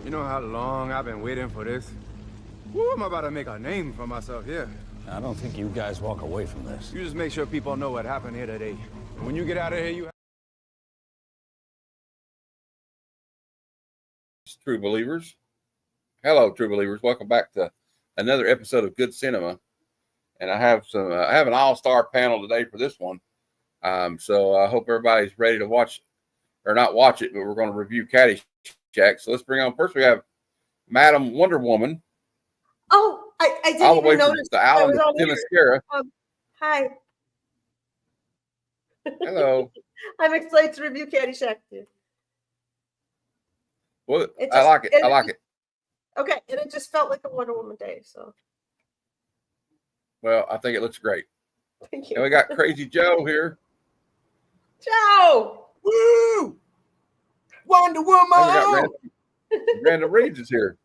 You know how long I've been waiting for this? Woo, I'm about to make a name for myself here. I don't think you guys walk away from this. You just make sure people know what happened here today. And when you get out of here, you... True believers. Hello, true believers. Welcome back to another episode of Good Cinema. And I have an all-star panel today for this one. So I hope everybody's ready to watch, or not watch it, but we're going to review Caddyshack. So let's bring on, first we have Madam Wonder Woman. Oh, I didn't all the way even from notice the island of Themyscira. Hi. Hello. I'm excited to review Caddyshack too. Well, I like it. I like it. Okay, and it just felt like a Wonder Woman day, so. Well, I think it looks great. Thank you. And we got Crazy Joe here. Joe! Woo! Wonder Woman! And we got Randall Reeves is here.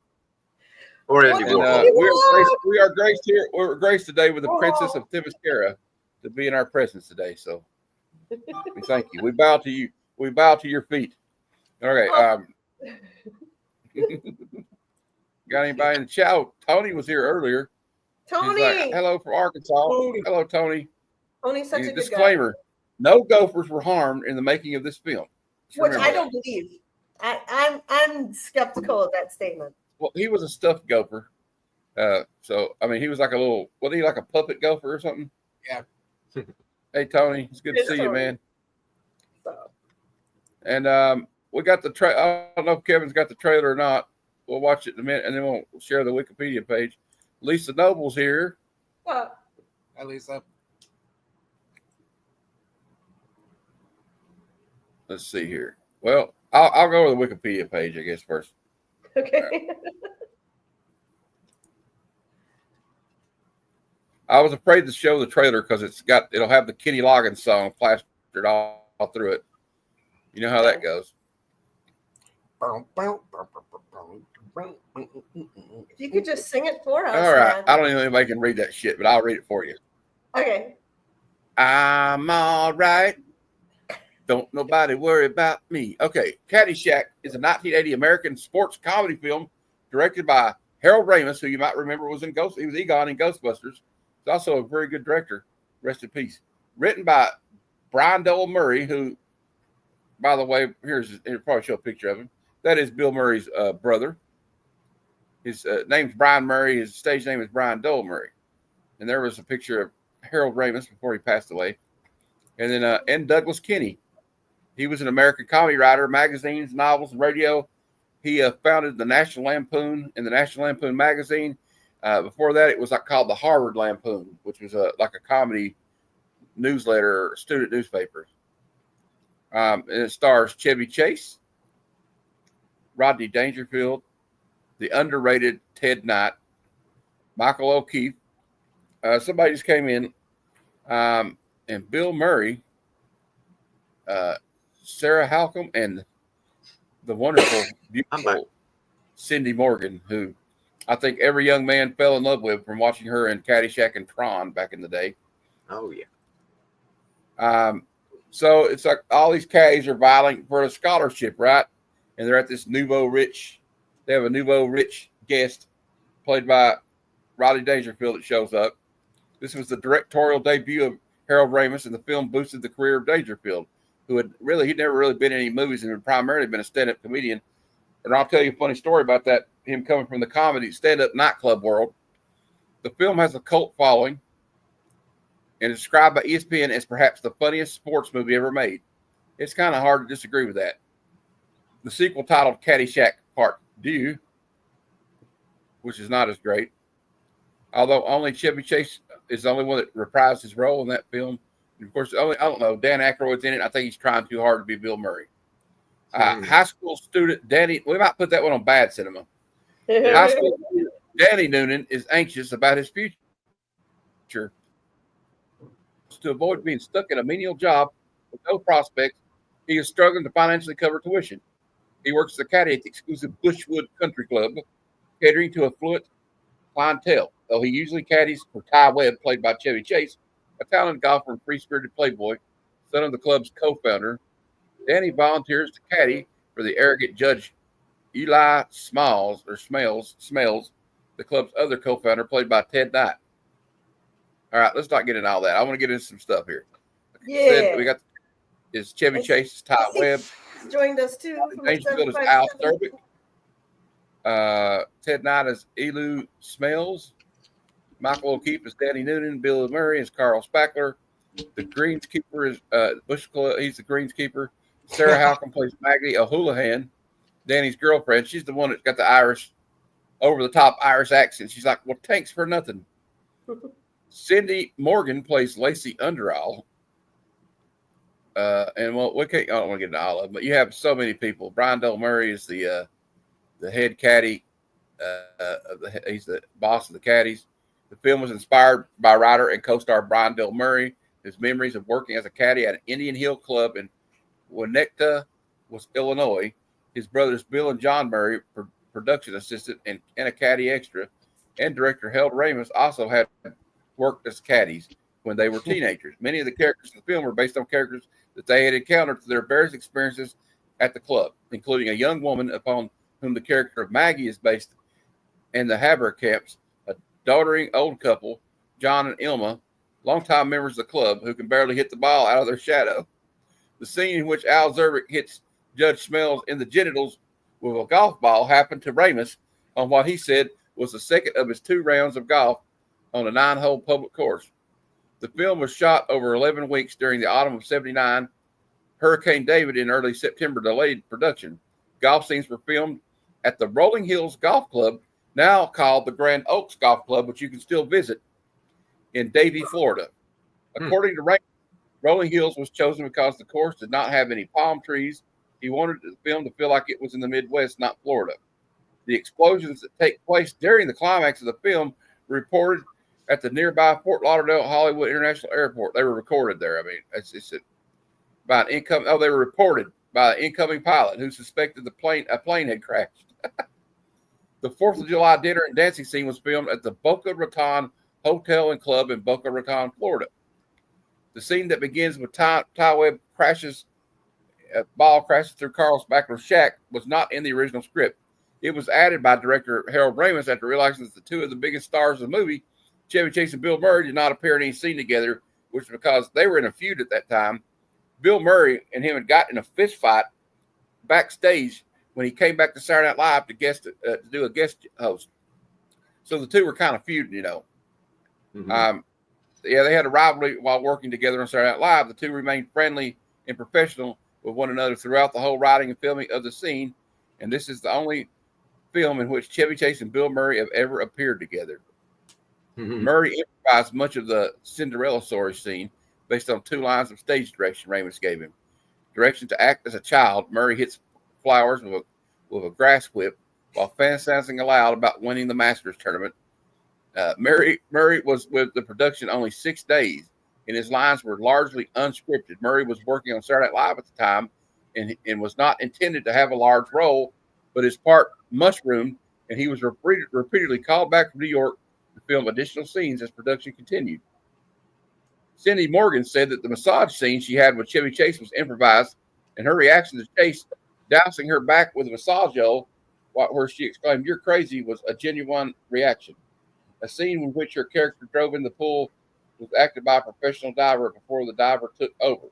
Or And, we are graced here. We're graced today with the Princess of Themyscira to be in our presence today. So we thank you. We bow to you. We bow to your feet. Okay. Got anybody in the chat? Tony was here earlier. Tony! Like, hello from Arkansas. Tony. Hello, Tony. Tony's such a good disclaimer: guy. no gophers were harmed in the making of this film. Which I don't believe. I'm skeptical of that statement. Well, he was a stuffed gopher. So I mean, he was like a little. Was he like a puppet gopher or something? Yeah. Hey, Tony, it's good to see you, man. So. And we got the I don't know if Kevin's got the trailer or not. We'll watch it in a minute, and then we'll share the Wikipedia page. Lisa Noble's here. Hi, Lisa. Let's see here. Well, I'll go to the Wikipedia page, I guess, first. Okay. Right. I was afraid to show the trailer because it'll have the Kenny Loggins song plastered all through it. You know how that goes. If you could just sing it for us. All right. Man. I don't even know if anybody can read that shit, but I'll read it for you. Okay. I'm all right. Don't nobody worry about me. Okay. Caddyshack is a 1980 American sports comedy film directed by Harold Ramis, who you might remember was he was Egon in Ghostbusters. He's also a very good director. Rest in peace. Written by Brian Doyle Murray, who, by the way, he'll probably show a picture of him. That is Bill Murray's brother. His name's Brian Murray. His stage name is Brian Doyle Murray. And there was a picture of Harold Ramis before he passed away. And then N. Douglas Kinney. He was an American comedy writer, magazines, novels, and radio. He founded the National Lampoon and the National Lampoon magazine. Before that, it was called the Harvard Lampoon, which was like a comedy newsletter or student newspaper. And it stars Chevy Chase, Rodney Dangerfield, the underrated Ted Knight, Michael O'Keefe. Somebody just came in, and Bill Murray, Sarah Halcombe, and the wonderful, beautiful Cindy Morgan, who I think every young man fell in love with from watching her in Caddyshack and Tron back in the day. Oh, yeah. So it's like all these caddies are vying for a scholarship, right? And they're at this they have a nouveau rich guest played by Rodney Dangerfield that shows up. This was the directorial debut of Harold Ramis, and the film boosted the career of Dangerfield, he'd never really been in any movies and had primarily been a stand-up comedian. And I'll tell you a funny story about that, him coming from the comedy stand-up nightclub world. The film has a cult following and is described by ESPN as perhaps the funniest sports movie ever made. It's kind of hard to disagree with that. The sequel, titled Caddyshack Part 2, which is not as great, although only Chevy Chase is the only one that reprised his role in that film. And of course, I don't know, Dan Aykroyd's in it. I think he's trying too hard to be Bill Murray. High school student Danny, we might put that one on bad cinema. High school student Danny Noonan is anxious about his future. To avoid being stuck in a menial job with no prospects, he is struggling to financially cover tuition. He works at the caddy at the exclusive Bushwood Country Club, catering to affluent clientele, though he usually caddies for Ty Webb, played by Chevy Chase, a talented golfer and free-spirited playboy, son of the club's co-founder. Danny volunteers to caddy for the arrogant Judge Eli Smalls, the club's other co-founder, played by Ted Knight. All right, let's not get into all that. I want to get into some stuff here. Yeah. We got is Chevy Chase's Ty Webb. Joined us too. Dangerfield is Al Thurbick. Ted Knight is Elu Smells. Michael O'Keefe is Danny Noonan. Bill Murray is Carl Spackler. The greenskeeper is Bush Club. He's the greenskeeper. Sarah Halcombe plays Maggie O'Houlihan, Danny's girlfriend. She's the one that's got the Irish, over-the-top Irish accent. She's like, well, thanks for nothing. Cindy Morgan plays Lacey Underall. And well, I don't want to get into all of them, but you have so many people. Brian Del Murray is the head caddy. He's the boss of the caddies. The film was inspired by writer and co-star Brian Del Murray. His memories of working as a caddy at an Indian Hill Club in Winnetka, Illinois. His brothers Bill and John Murray, production assistant and a caddy extra, and director Harold Ramis also had worked as caddies when they were teenagers. Many of the characters in the film were based on characters that they had encountered through their various experiences at the club, including a young woman upon whom the character of Maggie is based, and the Haberkamps, a doddering old couple, John and Ilma, longtime members of the club who can barely hit the ball out of their shadow. The scene in which Al Zerbick hits Judge Smells in the genitals with a golf ball happened to Ramis on what he said was the second of his 2 rounds of golf on a 9-hole public course. The film was shot over 11 weeks during the autumn of '79. Hurricane David in early September delayed production. Golf scenes were filmed at the Rolling Hills Golf Club, now called the Grand Oaks Golf Club, which you can still visit in Davie, Florida. According to Ray, Rolling Hills was chosen because the course did not have any palm trees. He wanted the film to feel like it was in the Midwest, not Florida. The explosions that take place during the climax of the film were reported at the nearby Fort Lauderdale Hollywood International Airport. They were recorded there. I mean, by an incoming. Oh, they were reported by an incoming pilot who suspected a plane had crashed. The 4th of July dinner and dancing scene was filmed at the Boca Raton Hotel and Club in Boca Raton, Florida. The scene that begins with Ty Webb ball crashes through Carl Spackler's shack was not in the original script. It was added by director Harold Ramis after realizing that the 2 of the biggest stars of the movie, Chevy Chase and Bill Murray, did not appear in any scene together, which was because they were in a feud at that time. Bill Murray and him had got in a fist fight backstage when he came back to Saturday Night Live to do a guest host. So the 2 were kind of feuding, you know. Mm-hmm. They had a rivalry while working together on Saturday Night Live. The 2 remained friendly and professional with one another throughout the whole writing and filming of the scene. And this is the only film in which Chevy Chase and Bill Murray have ever appeared together. Mm-hmm. Murray improvised much of the Cinderella story scene based on 2 lines of stage direction Ramis gave him. Direction to act as a child, Murray hits flowers with a grass whip while fantasizing aloud about winning the Masters tournament. Murray was with the production only 6 days, and his lines were largely unscripted. Murray was working on Saturday Night Live at the time and was not intended to have a large role, but his part mushroomed, and he was repeatedly called back from New York to film additional scenes as production continued. Cindy Morgan said that the massage scene she had with Chevy Chase was improvised, and her reaction to Chase dousing her back with a massage oil, where she exclaimed, "You're crazy," was a genuine reaction. A scene in which her character drove in the pool was acted by a professional diver before the diver took over.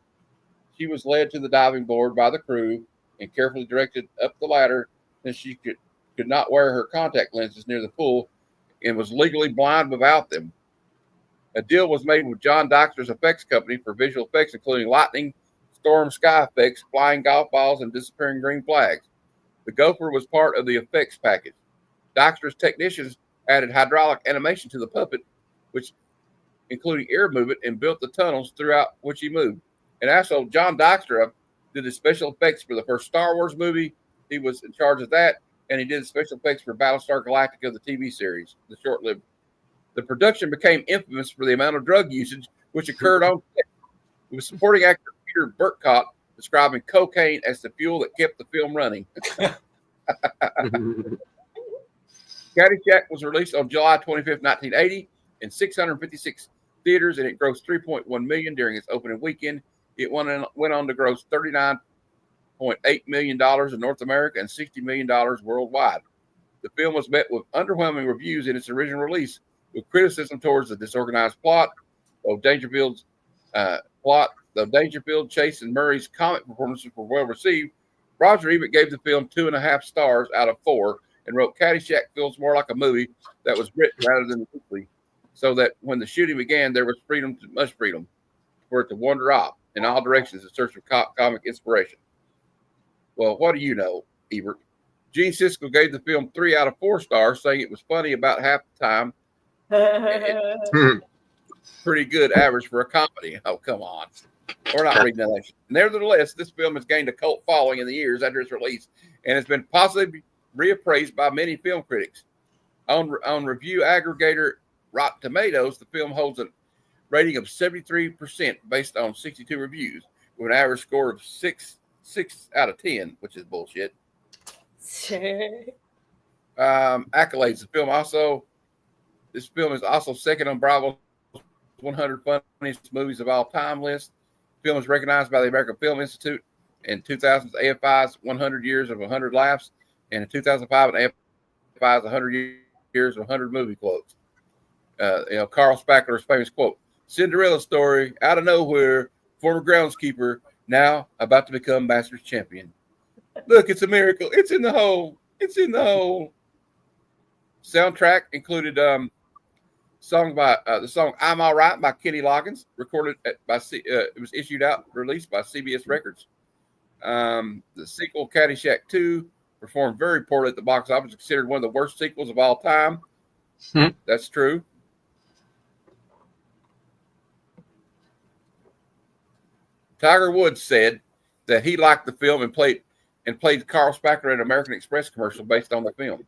She was led to the diving board by the crew and carefully directed up the ladder, since she could not wear her contact lenses near the pool and was legally blind without them. A deal was made with John Doxter's effects company for visual effects, including lightning, storm sky effects, flying golf balls, and disappearing green flags. The gopher was part of the effects package. Doxter's technicians added hydraulic animation to the puppet, which including air movement, and built the tunnels throughout which he moved. And also, John Doxter did the special effects for the first Star Wars movie. He was in charge of that, and he did the special effects for Battlestar Galactica, the TV series, the short-lived. The production became infamous for the amount of drug usage which occurred on set, with supporting actor Peter Burkott describing cocaine as the fuel that kept the film running. Caddyshack was released on July 25th, 1980, in 656 theaters, and it grossed $3.1 million during its opening weekend. It went on to gross $39.2 $1.8 million in North America and $60 million worldwide. The film was met with underwhelming reviews in its original release, with criticism towards the disorganized plot of Dangerfield's Though Dangerfield, Chase, and Murray's comic performances were well received, Roger Ebert gave the film 2.5 stars out of 4 and wrote Caddyshack feels more like a movie that was written rather than weekly, so that when the shooting began, there was much freedom for it to wander off in all directions in search of comic inspiration. Well, what do you know, Ebert? Gene Siskel gave the film 3 out of 4 stars, saying it was funny about half the time. Pretty good average for a comedy. Oh, come on. We're not reading that. Nevertheless, this film has gained a cult following in the years after its release and has been positively reappraised by many film critics. On review aggregator Rotten Tomatoes, the film holds a rating of 73% based on 62 reviews, with an average score of 6 out of 10, which is bullshit. Accolades. This film is also second on Bravo's 100 funniest movies of all time list. The film is recognized by the American Film Institute in 2000's AFI's 100 Years of 100 Laughs, and in 2005 AFI's 100 Years of 100 Movie Quotes. Carl Spackler's famous quote: "Cinderella story, out of nowhere, former groundskeeper, now about to become Masters champion. Look, it's a miracle. It's in the hole. It's in the hole." Soundtrack included the song "I'm All Right" by Kenny Loggins, recorded it was released by CBS Records. The sequel, Caddyshack 2, performed very poorly at the box office, considered one of the worst sequels of all time. That's true. Tiger Woods said that he liked the film and played Carl Spackler in an American Express commercial based on the film.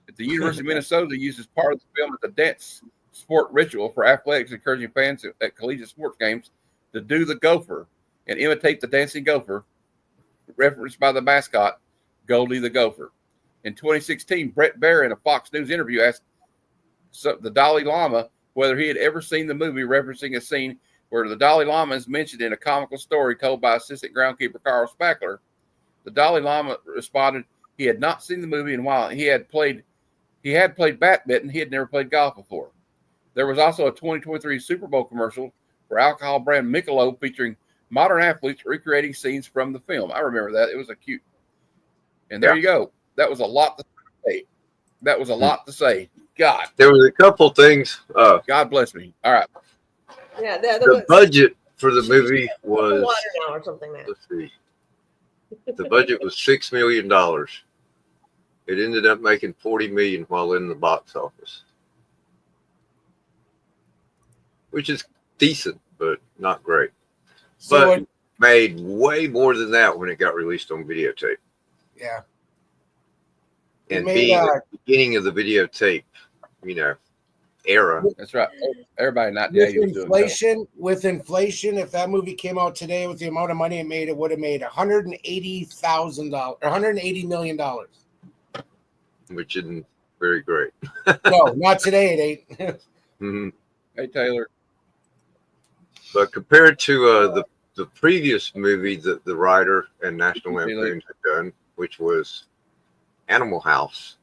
At the University of Minnesota, uses part of the film as a dance sport ritual for athletics, encouraging fans at collegiate sports games to do the gopher and imitate the dancing gopher, referenced by the mascot, Goldie the Gopher. In 2016, Brett Baer, in a Fox News interview, asked the Dalai Lama whether he had ever seen the movie, referencing a scene where the Dalai Lama is mentioned in a comical story told by assistant groundskeeper Carl Spackler. The Dalai Lama responded he had not seen the movie, and while he had played badminton, he had never played golf before. There was also a 2023 Super Bowl commercial for alcohol brand Michelob featuring modern athletes recreating scenes from the film. I remember that. It was a cute. And there you go. That was a lot to say. God. There was a couple things. God bless me. All right. Yeah, the budget for the movie was water now or something. Now. Let's see. The budget was $6 million. It ended up making $40 million while in the box office, which is decent, but not great. But it made way more than that when it got released on videotape. Yeah. And being at the beginning of the videotape, era. That's right. Everybody not with inflation, if that movie came out today with the amount of money it made, it would have made $180 million. Which isn't very great. No, not today. It ain't. Mm-hmm. Hey, Taylor. But compared to the previous movie that the writer and National Lampoon had done, which was Animal House,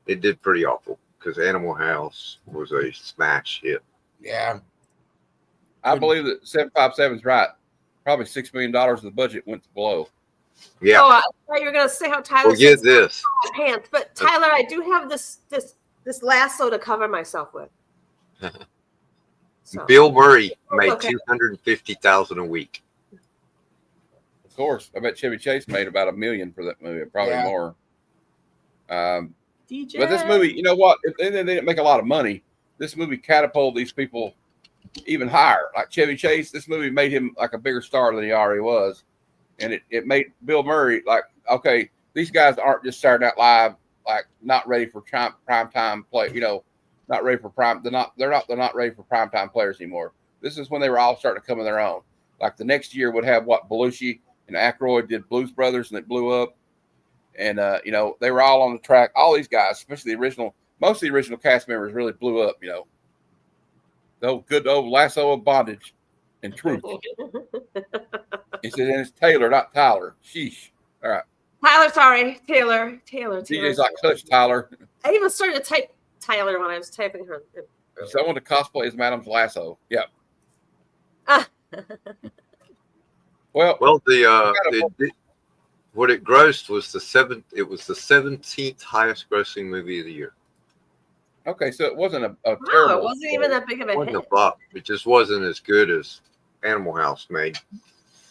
it did pretty awful because Animal House was a smash hit. Yeah. I believe that 757's right. Probably $6 million of the budget went below. Yeah. Oh, I thought you were going to say how Tyler well, get this. Pants, but Tyler, I do have this lasso to cover myself with. So. Bill Murray made $250,000 a week. Of course, I bet Chevy Chase made about $1 million for that movie, probably more. DJ. But this movie, you know what? They didn't make a lot of money. This movie catapulted these people even higher. Like Chevy Chase, this movie made him like a bigger star than he already was. And it made Bill Murray like, okay, these guys aren't just starting out live, like not ready for prime time play, not ready for prime. They're not ready for prime time players anymore. This is when they were all starting to come in their own. Like the next year would have Belushi and Aykroyd did Blues Brothers, and it blew up. And they were all on the track. All these guys, especially most of the original cast members, really blew up. The good old lasso of bondage and truth. He said, and it's Taylor, not Tyler. Sheesh. All right. Tyler, sorry. Taylor. DJ's like Clutch Tyler. I even started to type Tyler when I was typing her. Someone to cosplay as Madame Lasso. Yep. Ah. Well, what it grossed was the 17th highest grossing movie of the year. okay, so it wasn't a Wow, terrible. it wasn't even that big of It a wasn't a hit. flop. It just wasn't as good as Animal House made.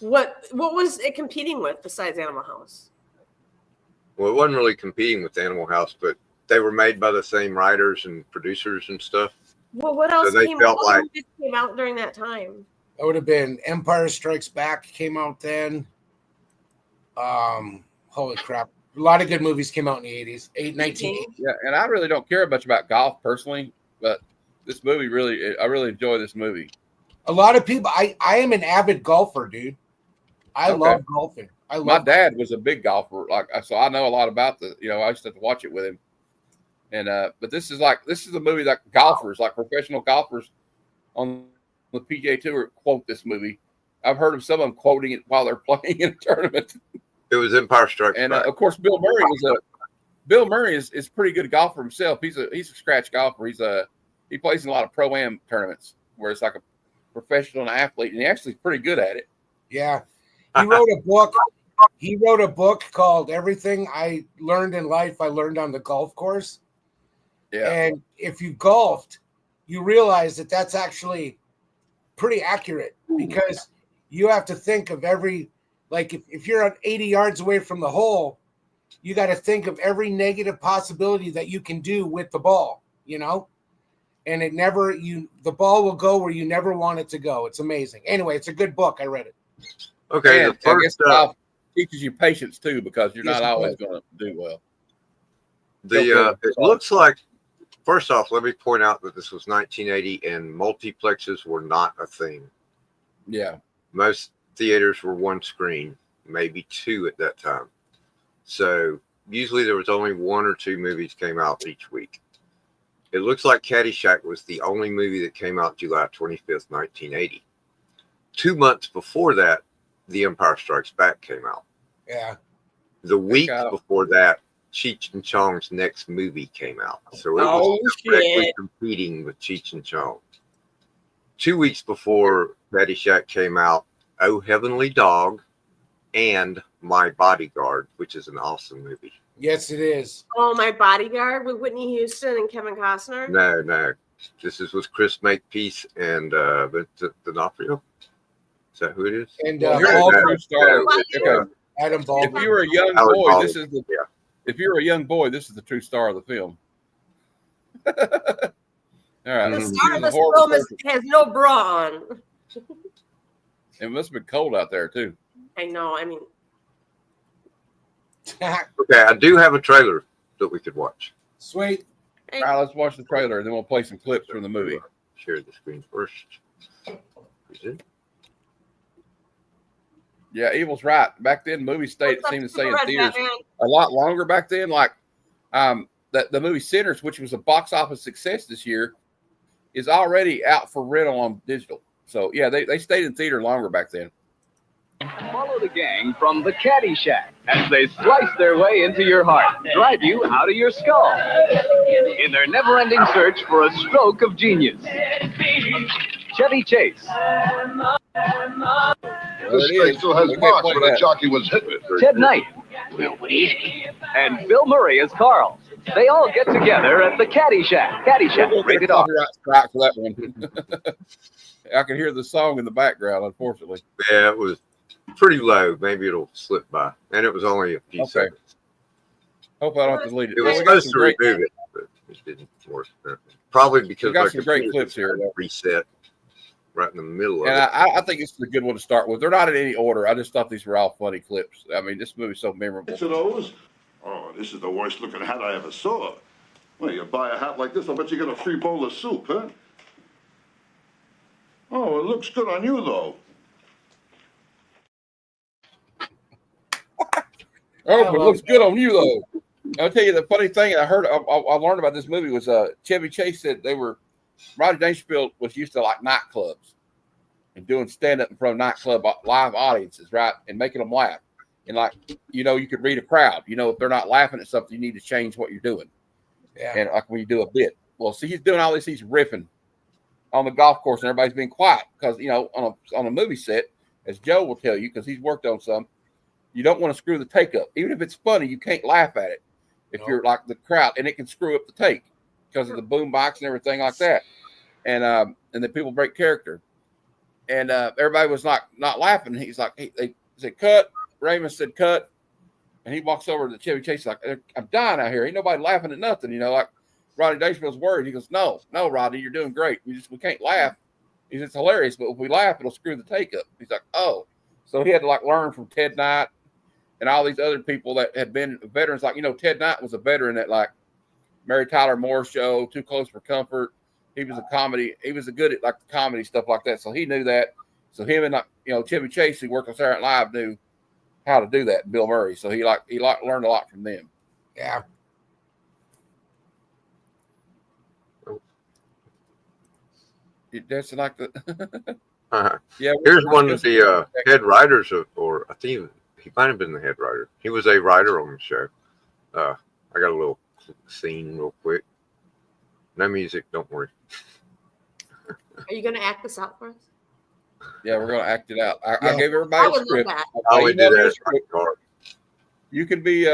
What was it competing with besides Animal House? Well, it wasn't really competing with Animal House, but they were made by the same writers and producers and stuff. Well, what else they came, felt what like- movies came out during that time? That would have been Empire Strikes Back came out then. Holy crap. A lot of good movies came out in the 80s. 1980. Yeah, and I really don't care much about golf personally, but this movie I really enjoy this movie. A lot of people, I am an avid golfer, dude. I love golfing. My dad was a big golfer, so I know a lot about I used to have to watch it with him. And but this is a movie that golfers, like professional golfers on the PGA Tour, quote this movie. I've heard of some of them quoting it while they're playing in a tournament. It was Empire Strikes And Back. of course, Bill Murray is pretty good golfer himself. He's a scratch golfer. He plays in a lot of pro-am tournaments where it's like a professional athlete, and he actually is pretty good at it. Yeah. He wrote a book. He wrote a book called Everything I Learned in Life I Learned on the Golf Course. Yeah. And if you golfed, you realize that that's actually pretty accurate because you have to think of every, like if you're 80 yards away from the hole, you got to think of every negative possibility that you can do with the ball, and the ball will go where you never want it to go. It's amazing. Anyway, it's a good book. I read it. Okay, And the I guess first golf teaches you patience too, because you're Yes, not it always does. going to do well. it looks like, first off, let me point out that this was 1980 and multiplexes were not a thing. Yeah. Most theaters were one screen, maybe two at that time. So usually there was only one or two movies came out each week. It looks like Caddyshack was the only movie that came out July 25th, 1980. 2 months before that, The Empire Strikes Back came out. Yeah. The week out. before that, Cheech and Chong's next movie came out. So it Oh, was directly shit. competing with Cheech and Chong. 2 weeks before Caddyshack came out, Oh Heavenly Dog and My Bodyguard, which is an awesome movie. Yes, it is. Oh, My Bodyguard with Whitney Houston and Kevin Costner. No. This is with Chris Makepeace and Vincent D'Onofrio. Is that who it is? And Well, here's Baldwin, a true story. Yeah. Adam If Baldwin. you were a young Howard boy, Baldwin. this is the. Yeah. If you're a young boy, this is the true star of the film. All right. The Mhm. star Here's of a this horrible film person. has no bra on. It must have been cold out there too. I know. I mean, Okay, I do have a trailer that we could watch. Sweet. All right, let's watch the trailer, and then we'll play some clips from the movie. Share the screen first. Is it? Yeah, Evil's right. Back then, movie seemed to stay in Red theaters Batman. a lot longer back then. Like the movie Sinners, which was a box office success this year, is already out for rental on digital. So yeah, they stayed in theater longer back then. Follow the gang from the Caddyshack as they slice their way into your heart, drive you out of your skull in their never-ending search for a stroke of genius. Chevy Chase, This thing still has We can't marks play where the that. jockey was hit. Ted Knight, and Bill Murray as Carl. They all get together at the Caddyshack. We'll Caddyshack, get a rated R. copyright strike for that one. I can hear the song in the background, unfortunately. Yeah, it was pretty low. Maybe it'll slip by. And it was only a few Okay. seconds. Hope I don't have to delete it. It Well, was we got supposed some to great, remove it, but it didn't work. Probably because We got my some great computer clips here, though. reset right in the middle of and it. I think this is a good one to start with. They're not in any order. I just thought these were all funny clips. I mean, this movie's so memorable. To those? Oh, this is the worst looking hat I ever saw. Well, you buy a hat like this, I'll bet you get a free bowl of soup, huh? Oh, it looks good on you, though. Oh, but it looks good on you, though. I'll tell you the funny thing I learned about this movie was Chevy Chase said Rodney Dangerfield was used to like nightclubs and doing stand up in front of nightclub live audiences, right? And making them laugh. And like, you could read a crowd. If they're not laughing at something, you need to change what you're doing. Yeah. And like when you do a bit, well, see, he's doing all this. He's riffing on the golf course, and everybody's being quiet because on a movie set, as Joe will tell you, because he's worked on some, you don't want to screw the take up. Even if it's funny, you can't laugh at it if you're like the crowd, and it can screw up the take because of the boom box and everything like that. And then people break character, and everybody was not laughing. He's like, they said cut. Raymond said cut, and he walks over to the Chevy Chase like, I'm dying out here. Ain't nobody laughing at nothing. Like Rodney Dangerfield's worried. He goes, no, Rodney, you're doing great. We can't laugh. He says, it's hilarious, but if we laugh, it'll screw the take up. He's like, oh. So he had to like learn from Ted Knight and all these other people that had been veterans. Like, Ted Knight was a veteran at like Mary Tyler Moore Show, Too Close for Comfort. He was He was good at like the comedy stuff like that. So he knew that. So him and Chevy Chase, who worked on Saturday Night Live, knew how to do that. Bill Murray. So he learned a lot from them. Yeah. That's like the Yeah. Here's one of the head writers or I think he might have been the head writer. He was a writer on the show. I got a little scene real quick. No music, don't worry. Are you going to act this out for us? Yeah, we're going to act it out. I gave everybody a script. I would do that. You can be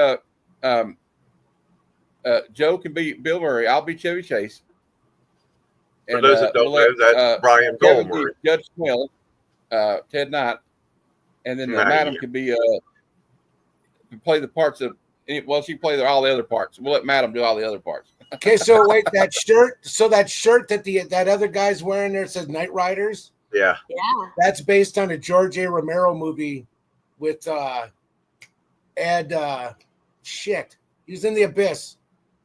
Joe can be Bill Murray. I'll be Chevy Chase. For those that don't know, that's Brian Goldmurray. Judge Smell, Ted Knight, and then Madam can be play the parts of. Well, she play all the other parts. We'll let Madam do all the other parts. Okay, so wait, that shirt. So that shirt that other guy's wearing there says Night Riders. Yeah. That's based on a George A. Romero movie with Ed. Shit, he was in The Abyss.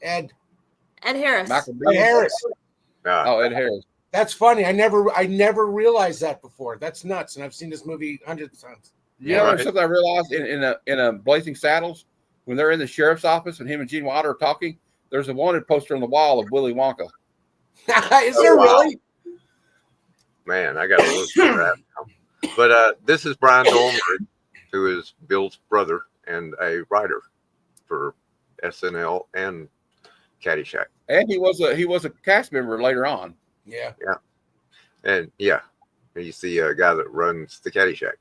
Ed Harris. Ed Harris. Oh, Ed Harris. That's funny. I never realized that before. That's nuts. And I've seen this movie hundreds of times. Something I realized in a Blazing Saddles when they're in the sheriff's office and him and Gene Wilder are talking. There's a wanted poster on the wall of Willy Wonka. Is there really? Man, I got to look for that now. But this is Brian Goldmurray, who is Bill's brother and a writer for SNL and Caddyshack. And he was a cast member later on. Yeah. And he's the guy that runs the Caddyshack.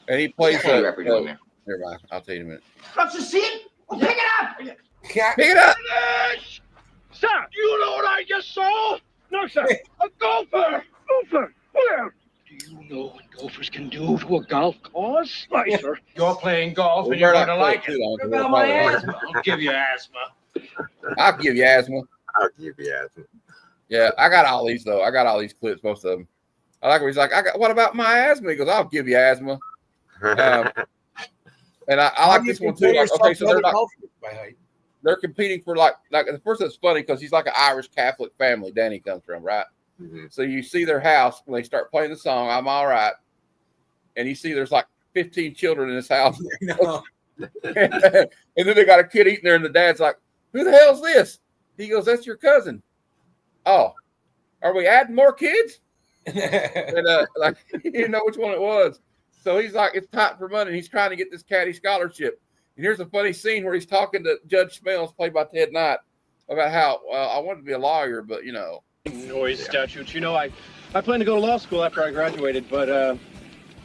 And he plays. Never mind. I'll tell you in a minute. Don't you see it? Well, pick it up. Pick it up. Sir, you know what I just saw? No, sir. A gopher. Gopher. Where? Do you know what gophers can do to a golf course? Why, sir, you're playing golf and you're going to like it. What about my asthma? I'll give you asthma. I'll give you asthma. Yeah, I got all these though. I got all these clips, most of them. I like when he's like, what about my asthma? He goes, I'll give you asthma. And I like this one too. Like, okay, so they're competing for like the first. It's funny because he's like an Irish Catholic family. Danny comes from, right? Mm-hmm. So you see their house when they start playing the song "I'm All Right," and you see there's like 15 children in this house. And then they got a kid eating there, and the dad's like, "Who the hell's this?" He goes, "That's your cousin." Oh, are we adding more kids? And like he didn't know which one it was. So he's like, it's tight for money. He's trying to get this caddy scholarship. And here's a funny scene where he's talking to Judge Smells, played by Ted Knight, about how I wanted to be a lawyer, but noise statutes. I plan to go to law school after I graduated, but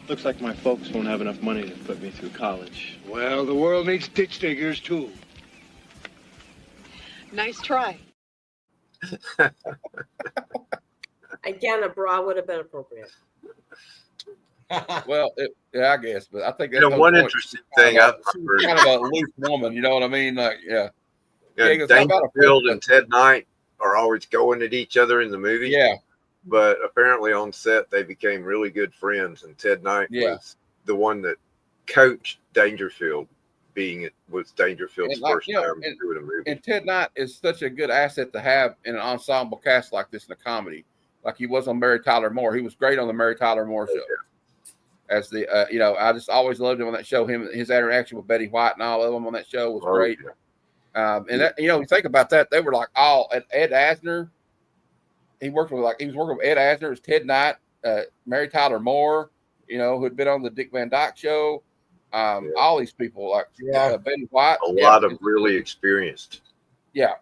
looks like my folks won't have enough money to put me through college. Well, the world needs ditch diggers too. Nice try. Again, a bra would have been appropriate. Well, I guess, but I think that's one interesting thing I've heard. Kind of a loose woman, you know what I mean? Like, Dangerfield and Ted Knight are always going at each other in the movie. Yeah, but apparently on set they became really good friends, and Ted Knight was the one that coached Dangerfield, was Dangerfield's first time doing a movie. And Ted Knight is such a good asset to have in an ensemble cast like this in a comedy, like he was on Mary Tyler Moore. He was great on the Mary Tyler Moore show. As the I just always loved him on that show. His interaction with Betty White and all of them on that show was great. And that, you think about that, they were like all Ed Asner. He was working with Ed Asner. It was Ted Knight, Mary Tyler Moore, who had been on the Dick Van Dyke show. all these people like Betty White, A lot of really experienced. Yeah.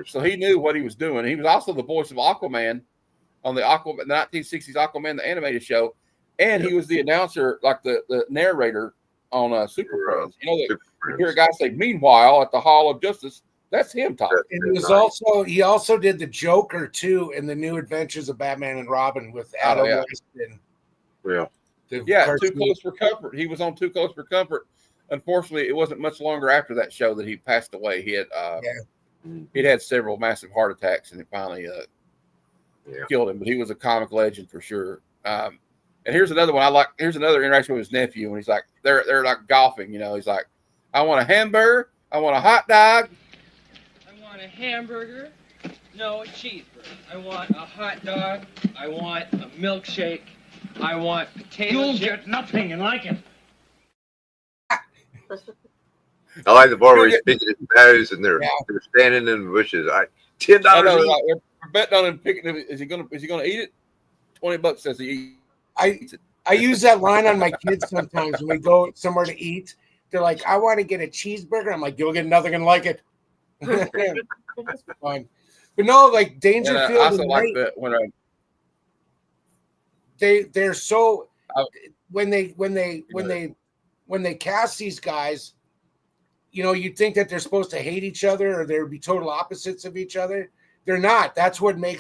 So he knew what he was doing. He was also the voice of Aquaman on the 1960s Aquaman, the animated show. And he was the announcer, like the narrator on Super Friends. You know, you hear a guy say, "Meanwhile, at the Hall of Justice," that's him talking. And he also did the Joker too in the New Adventures of Batman and Robin with Adam West and Too Close for Comfort. He was on Too Close for Comfort. Unfortunately, it wasn't much longer after that show that he passed away. He'd had several massive heart attacks, and it finally killed him. But he was a comic legend for sure. And here's another one I like. Here's another interaction with his nephew, and he's like, they're like golfing. You know, he's like, "I want a hamburger. I want a hot dog. I want a hamburger. No, a cheeseburger. I want a hot dog. I want a milkshake. I want potato You'll chips." get nothing and like it. I like the part where he's picking his nose and they're standing in the bushes. $10. We're betting on him picking it. Is he gonna eat it? $20 says he eats it. I use that line on my kids sometimes when we go somewhere to eat. They're like, "I want to get a cheeseburger." I'm like, "You'll get nothing and like it." That's fine. But no, like Dangerfield. I also like that when they're so when they cast these guys, you know, you'd think that they're supposed to hate each other or they'd be total opposites of each other. They're not. That's what made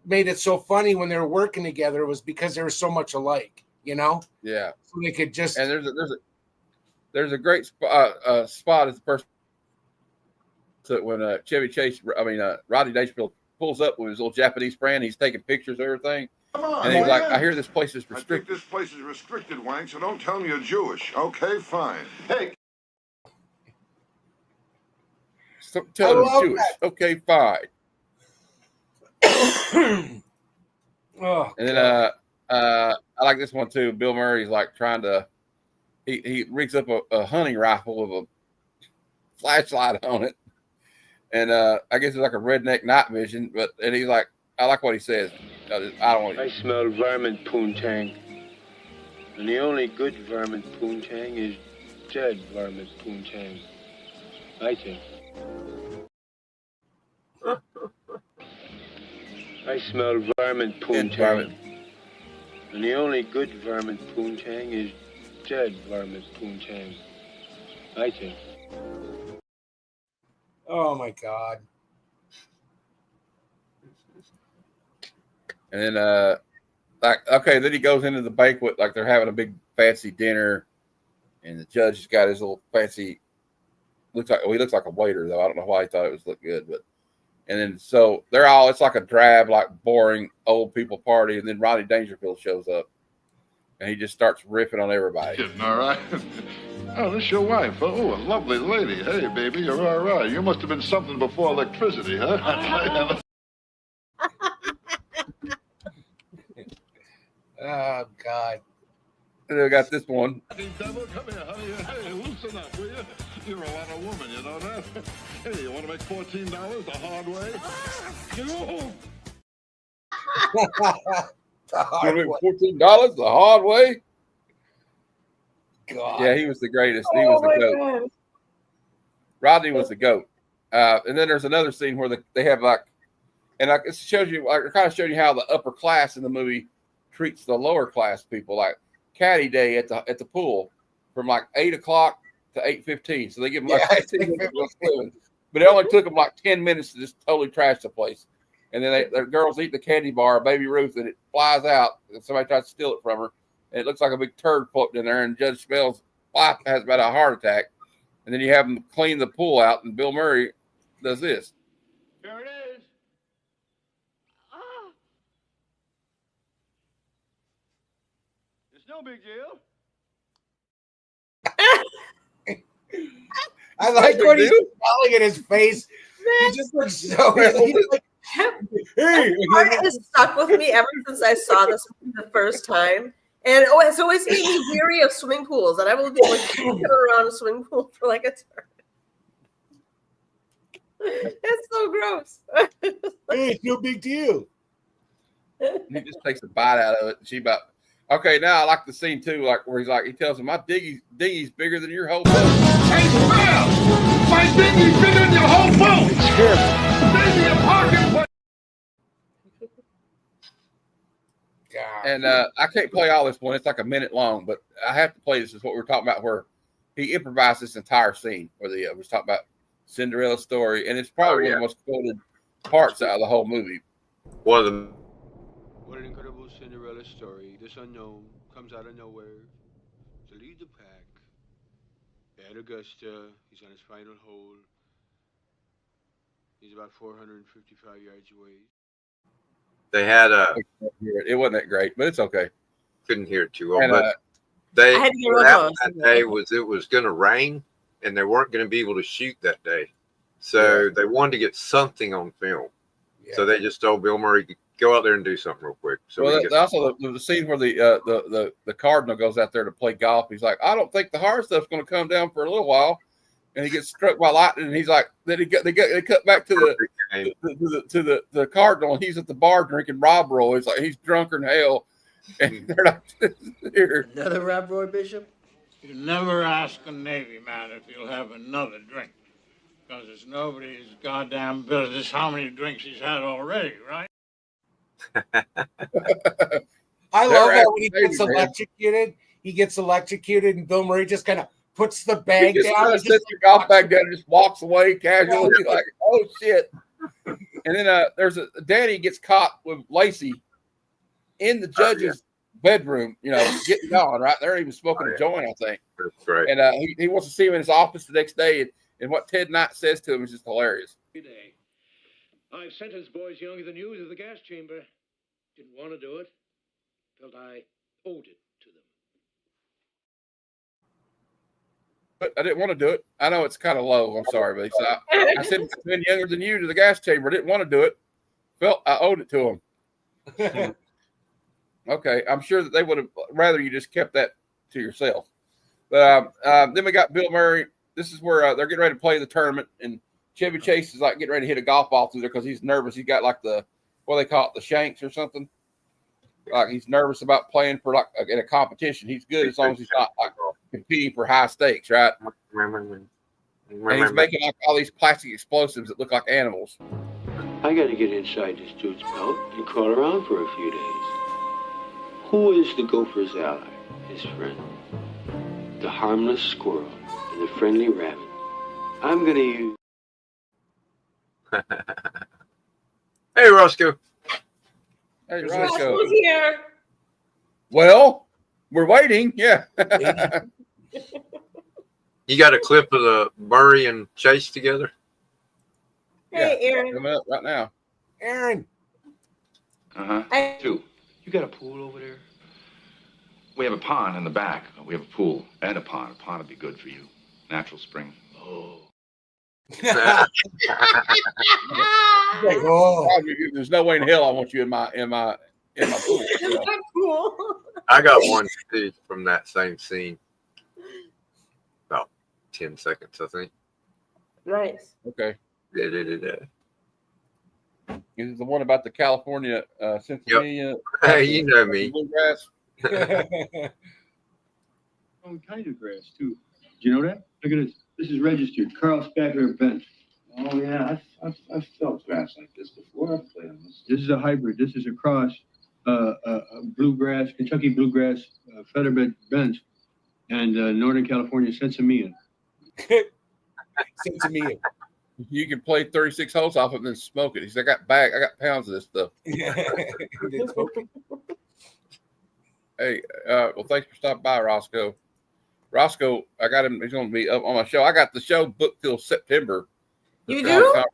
it so funny when they were working together, was because they were so much alike, you know? Yeah. So they could just. And there's a great spot at the first when Chevy Rodney Dangerfield pulls up with his little Japanese friend. He's taking pictures of everything. Come on, and he's man. like, "I hear this place is I think restricted." this place is restricted, Wang, so don't tell me you're Jewish. Okay, fine. Hey. So tell him he's Jewish. That. Okay, fine. And then I like this one too. Bill Murray's like trying to he rigs up a hunting rifle with a flashlight on it. And I guess it's like a redneck night vision, and he's like, I like what he says. I don't want to. I smell varmint poontang. And the only good varmint poontang is dead varmint poontang. I think. I smell varmint poontang. And the only good varmint poontang is dead varmint poontang. I think. Oh my God. And then then he goes into the banquet like they're having a big fancy dinner, and the judge has got his little fancy. He looks like a waiter though. I don't know why he thought it looked good, but. And then so it's like a drab, like boring old people party, and then Rodney Dangerfield shows up, and he just starts riffing on everybody. All right. Oh, this your wife. Oh, a lovely lady. Hey, baby, you're all right. You must have been something before electricity, huh? Oh, God. And then I got this one. Devil, come here, honey. Hey, loosen up, will you? You're a lot of woman, you know that? Hey, you want to make $14 the hard way? $14 the hard way? God. Yeah, he was the greatest. He was the GOAT. God. Rodney was the GOAT. And then there's another scene where they have it shows you, it kind of showed you how the upper class in the movie treats the lower class people, like caddy day at the pool from like 8 o'clock to 8:15. So they give them like 15 minutes to swim. But it only took them like 10 minutes to just totally trash the place. And then the girls eat the candy bar, Baby Ruth, and it flies out. And somebody tries to steal it from her. And it looks like a big turd floating in there. And Judge Smell's wife has about a heart attack. And then you have them clean the pool out. And Bill Murray does this. Here it is. It's no big deal. I like when he's smiling in his face. He just looks so. That part has stuck with me ever since I saw this the first time, and it's always made me weary of swimming pools. And I will be like walking around a swimming pool for like a turn. It's so gross. Hey, it's no big deal. And he just takes a bite out of it. And Okay, now I like the scene too, like where he tells him, "My dinghy's bigger than your whole boat." Hey, Squirrel! My dinghy's bigger than your whole boat! Save me a parking place! And I can't play all this one. It's like a minute long, but I have to play this. Is what we're talking about, where he improvised this entire scene, where the was talking about Cinderella's story, and it's probably one of the most quoted parts out of the whole movie. One of them. What an incredible Cinderella story. This unknown comes out of nowhere to lead the pack. At Augusta, he's on his final hole. He's about 455 yards away. They had It wasn't that great, but it's okay. Couldn't hear it too well, And, but they I had to get what real happened close. that day was it was going to rain, and they weren't going to be able to shoot that day, so they wanted to get something on film. So they just told Bill Murray, go out there and do something real quick. So also the scene where the cardinal goes out there to play golf. He's like, I don't think the hard stuff's going to come down for a little while, and he gets struck by lightning. And he's like, then they cut back to the cardinal, and he's at the bar drinking Rob Roy. It's like he's drunker than hell, and they're not here. Another Rob Roy, Bishop? You never ask a Navy man if he'll have another drink, because it's nobody's goddamn business how many drinks he's had already, right? I love that when he gets electrocuted. He gets electrocuted, and Bill Murray just kind of puts the bag He just down. kind of sets the golf bag down and just walks away casually, like, oh shit. And then there's Danny gets caught with Lacey in the judge's bedroom, getting on right there, even smoking a joint, I think. That's right. And he wants to see him in his office the next day, and what Ted Knight says to him is just hilarious. Today, I've sentenced boys younger than you to the gas chamber. Didn't want to do it. Felt I owed it to them. But I didn't want to do it. I know it's kind of low. I'm sorry, but I sentenced men younger than you to the gas chamber. Didn't want to do it. Felt I owed it to them. Okay, I'm sure that they would have rather you just kept that to yourself. But then we got Bill Murray. This is where they're getting ready to play the tournament, and Chevy Chase is like getting ready to hit a golf ball through there because he's nervous. He's got like what they call it, the shanks or something. Like he's nervous about playing for like in a competition. He's good as long as he's not like competing for high stakes, right? And he's making like all these plastic explosives that look like animals. I got to get inside this dude's belt and crawl around for a few days. Who is the gopher's ally? His friend. The harmless squirrel and the friendly rabbit. I'm going to use... Hey, Roscoe. Hey, Roscoe's here. Well, we're waiting. Yeah. You got a clip of the Murray and Chase together? Hey, Aaron. Coming up right now. Aaron. Uh-huh. Two. You got a pool over there? We have a pond in the back. We have a pool and a pond. A pond would be good for you. Natural spring. Oh. There's no way in hell I want you in my pool. Cool. I got one too from that same scene. About 10 seconds, I think. Nice. Okay. Yeah. This is the one about the California Cincinnati. Hey, you know me. Bluegrass. All kind of grass, too. Do you know that? Look at this. This is registered. Carl Spackler bench. Oh, yeah. I've felt grass like this before. I've played on this. This is a hybrid. This is a cross. Bluegrass, Kentucky bluegrass featherbed bench, and Northern California Sensimilla. Sensimilla. You can play 36 holes off of it and then smoke it. He said, I got pounds of this stuff. Hey, well, thanks for stopping by, Roscoe. Roscoe, I got him. He's going to be up on my show. I got the show booked till September. You do?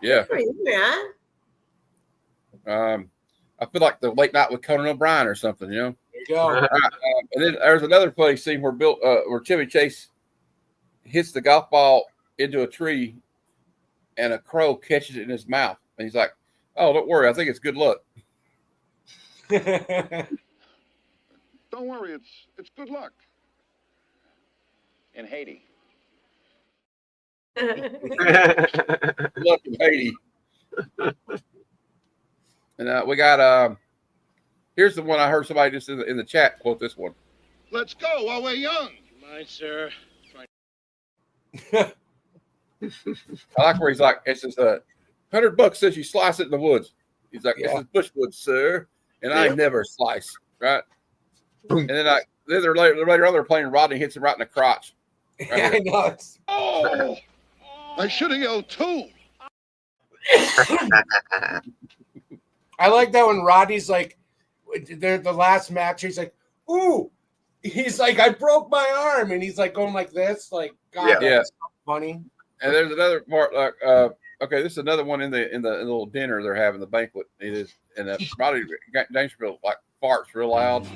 Yeah. Good for you, man. I feel like the late night with Conan O'Brien or something, you know. There you go. And then there's another funny scene where Chevy Chase hits the golf ball into a tree, and a crow catches it in his mouth, and he's like, "Oh, don't worry, I think it's good luck." Don't worry, it's good luck. In Haiti. Good luck in Haiti. And we got Here's the one I heard somebody just in the chat quote this one. Let's go while we're young. Mind, sir. I like where he's like, it's just $100 says you slice it in the woods. He's like, this is bushwood, sir, and I never slice, right? And then they're later on they're playing Rodney hits him right in the crotch. Right I know. Oh, I should have yelled too. I like that when Rodney's like, they're the last match. He's like, ooh, he's like, I broke my arm, and he's like going like this, like, God, that's so funny. And there's another part like, okay, this is another one in the little dinner they're having, the banquet. It is, and Rodney Dangerfield like farts real loud.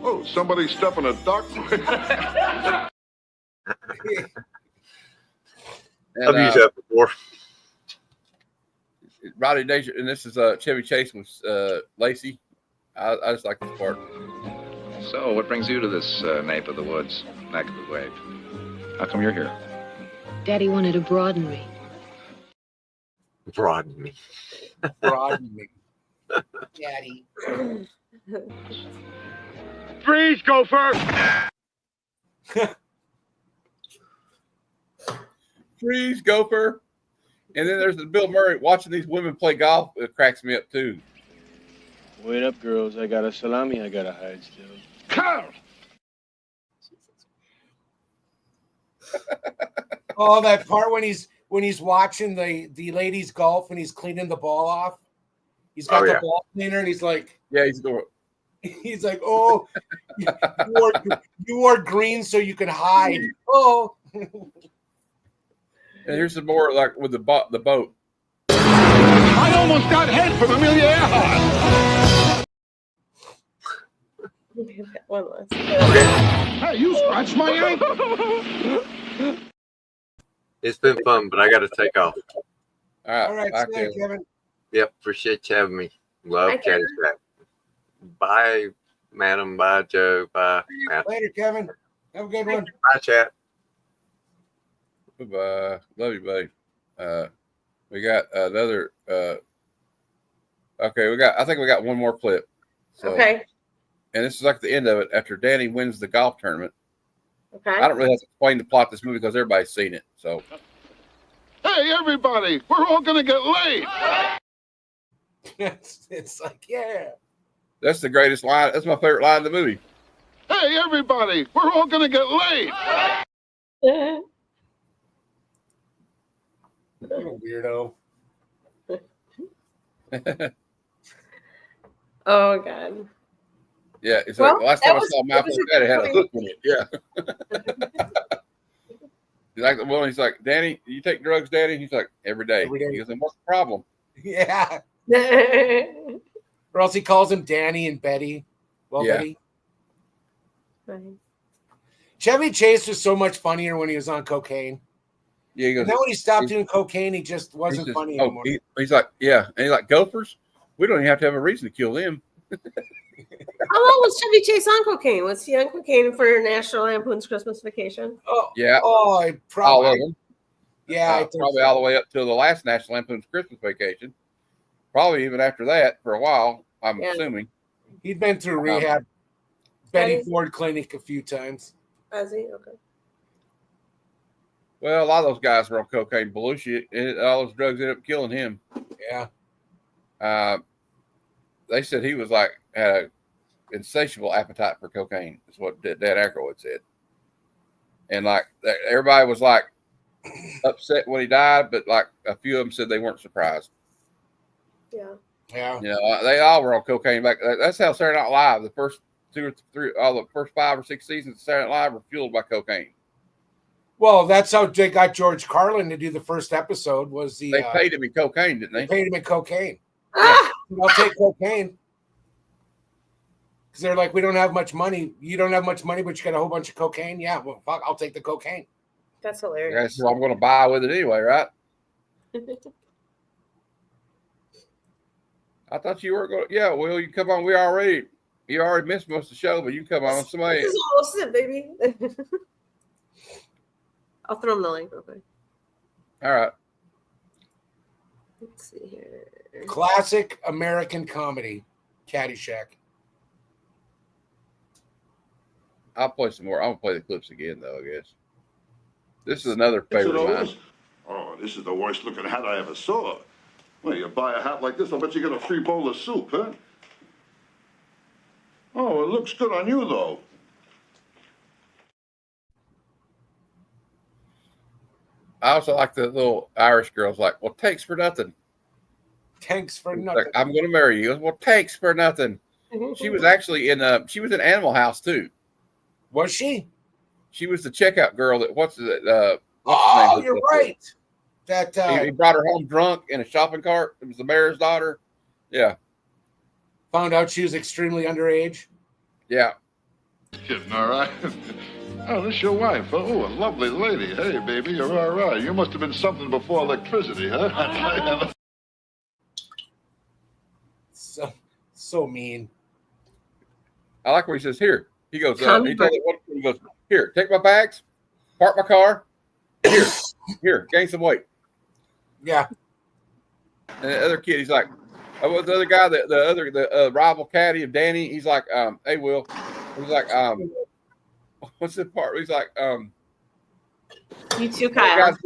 Oh, somebody stepping a duck. I've used that before. Rodney Danger, and this is Chevy Chase with Lacey. I just like this part. So, what brings you to this nape of the woods, neck of the wave? How come you're here? Daddy wanted to broaden me. Broaden me. Broaden me. Daddy. Freeze, Gopher! Freeze, Gopher. And then there's the Bill Murray watching these women play golf. It cracks me up too. Wait up, girls. I got a salami I gotta hide still. Carl! Oh, that part when he's watching the ladies golf and he's cleaning the ball off. He's got the ball cleaner and he's like, he's doing. He's like, oh, you wore green so you could hide. Oh. And here's some more like with the boat. I almost got head from Amelia Earhart. One last. Hey, you scratched my ankle. It's been fun, but I got to take off. All right, bye, Kevin. Yep, appreciate you having me. Love Bye, Kevin. Caddyshack. Bye, madam. Bye, Joe. Bye, Matt. Later, Kevin. Have a good one. Bye, chat. Bye. Love you, buddy. We got another. Okay, I think we got one more clip. So, Okay. And this is like the end of it after Danny wins the golf tournament. Okay. I don't really have to explain the plot of this movie because everybody's seen it. So. Hey, everybody, we're all gonna get laid. It's like, yeah. That's the greatest line. That's my favorite line in the movie. Hey, everybody, we're all gonna get laid. Weirdo. Oh God. Yeah, it's Well, like the last time I saw Malcolm Daddy had a hook in it. Yeah. He's like, Danny, you take drugs, Daddy? He's like, every day. Every day. He goes, then what's the problem? Yeah. Or else he calls him Danny and Betty. Well, Yeah. Betty. Chevy Chase was so much funnier when he was on cocaine. Yeah, he goes, And then when he stopped doing cocaine, he just wasn't funny anymore. He's like, yeah. And he's like, gophers? We don't even have to have a reason to kill them. How long was Chevy Chase on cocaine? Was he on cocaine for National Lampoon's Christmas Vacation? Oh, yeah. Oh, I probably. All of them. Yeah, I think probably so. all the way up to the last National Lampoon's Christmas Vacation. Probably even after that for a while, I'm assuming. He'd been through rehab, Betty Ford Clinic a few times. Has he? Okay. Well, a lot of those guys were on cocaine bullshit, and all those drugs ended up killing him. Yeah. They said he was like had an insatiable appetite for cocaine. Is what Dan Aykroyd said. And like everybody was like upset when he died, but like a few of them said they weren't surprised. Yeah. Yeah. You know, they all were on cocaine back. That's how Saturday Night Live, the first 2 or 3, all the first 5 or 6 seasons of Saturday Night Live were fueled by cocaine. Well, that's how they got George Carlin to do the first episode. Was the They paid him in cocaine, didn't they? paid him in cocaine. Ah! I'll take cocaine. Because they're like, we don't have much money. You don't have much money, but you got a whole bunch of cocaine. Yeah, well, fuck, I'll take the cocaine. That's Okay, hilarious. so I'm going to buy with it anyway, right? I thought you were going to. Yeah, well, you come on. You already missed most of the show, but you come on. Somebody. This is almost it, baby. I'll throw him the link real quick. All right. Let's see here. Classic American comedy, Caddyshack. I'll play some more. I'm gonna play the clips again, though. I guess this is another favorite of mine. Oh, this is the worst looking hat I ever saw. Well, you buy a hat like this, I'll bet you get a free bowl of soup, huh? Oh, it looks good on you, though. I also like the little Irish girls. Like, well, thanks for nothing. Thanks for Like, nothing. I'm going to marry you. He goes, well, thanks for nothing. She was actually in Animal House too. Was she? She was the checkout girl. What's his name? You're right. That he brought her home drunk in a shopping cart. It was the mayor's daughter. Yeah. Found out she was extremely underage. Yeah. Kidding, all right? Oh, this your wife. Oh, a lovely lady. Hey, baby, you're all right. You must have been something before electricity, huh? So mean. I like where he says, here. He goes, he told it, he goes, here, take my bags, park my car. Here, gain some weight. Yeah. And the other kid, he's like, the other guy, the rival caddy of Danny, he's like, hey, Will. He's like, what's the part? He's like, you too, Kyle.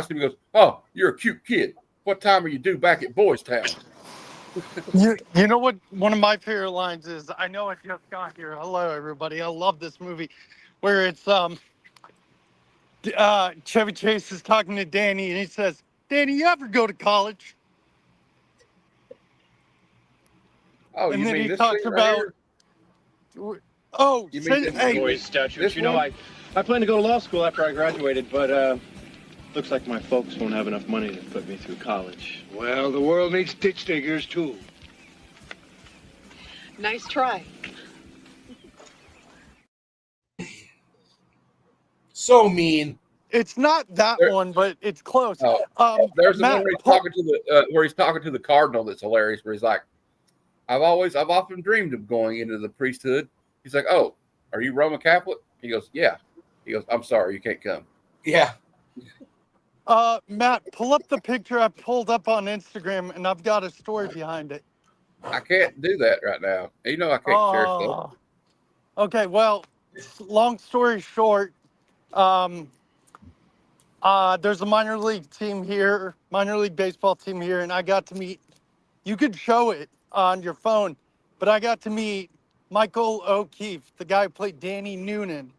He goes, oh, you're a cute kid. What time are you due back at Boys Town? You know what one of my favorite lines is? I know I just got here. Hello, everybody. I love this movie where it's Chevy Chase is talking to Danny, and he says, Danny, you ever go to college? Oh, and you then mean he this talks thing right about, oh, You mean hey, boys statutes? You know, I plan to go to law school after I graduated, but looks like my folks won't have enough money to put me through college. Well, the world needs ditch diggers, too. Nice try. So mean. It's not that one, but it's close. There's the Matt, one where he's talking to the cardinal. That's hilarious. Where he's like, I've often dreamed of going into the priesthood. He's like, oh, are you Roman Catholic? He goes, yeah. He goes, I'm sorry, you can't come. Yeah. Matt, pull up the picture I pulled up on Instagram, and I've got a story behind it. I can't do that right now. You know I can't share stuff. Okay, well, long story short, there's a minor league baseball team here, and I got to meet, you could show it on your phone, but I got to meet Michael O'Keefe, the guy who played Danny Noonan,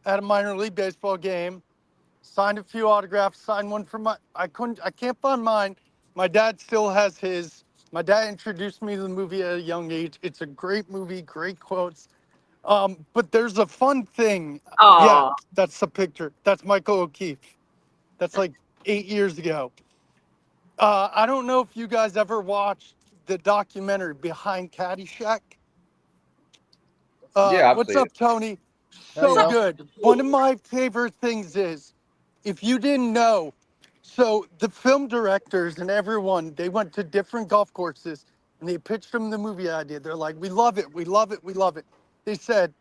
at a minor league baseball game. Signed a few autographs, signed one for I can't find mine. My dad still has his. My dad introduced me to the movie at a young age. It's a great movie, great quotes. But there's a fun thing. Aww. Yeah, that's the picture. That's Michael O'Keefe. That's like 8 years ago. I don't know if you guys ever watched the documentary Behind Caddyshack. Yeah, what's up, Tony? So good. One of my favorite things is, if you didn't know, so the film directors and everyone, they went to different golf courses and they pitched them the movie idea. They're like, we love it, we love it, we love it. They said,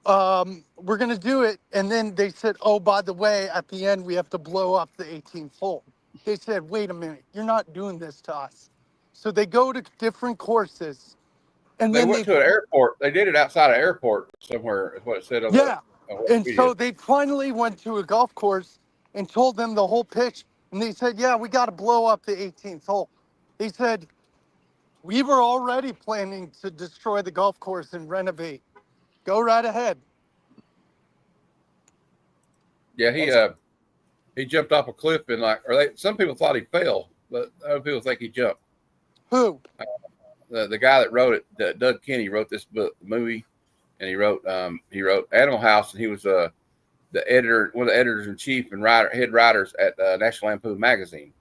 we're going to do it. And then they said, oh, by the way, at the end, we have to blow up the 18th hole. They said, wait a minute, you're not doing this to us. So they go to different courses. And They then went to an airport. They did it outside an airport somewhere, is what it said on and video. so they finally went to a golf course and told them the whole pitch. And they said, yeah, we got to blow up the 18th hole. They said, we were already planning to destroy the golf course and renovate. Go right ahead. Yeah, he jumped off a cliff and some people thought he fell, but other people think he jumped. Who? The guy that wrote it, Doug Kenny, wrote this movie, and he wrote Animal House, and he was the editor, one of the editors in chief and head writers at National Lampoon magazine.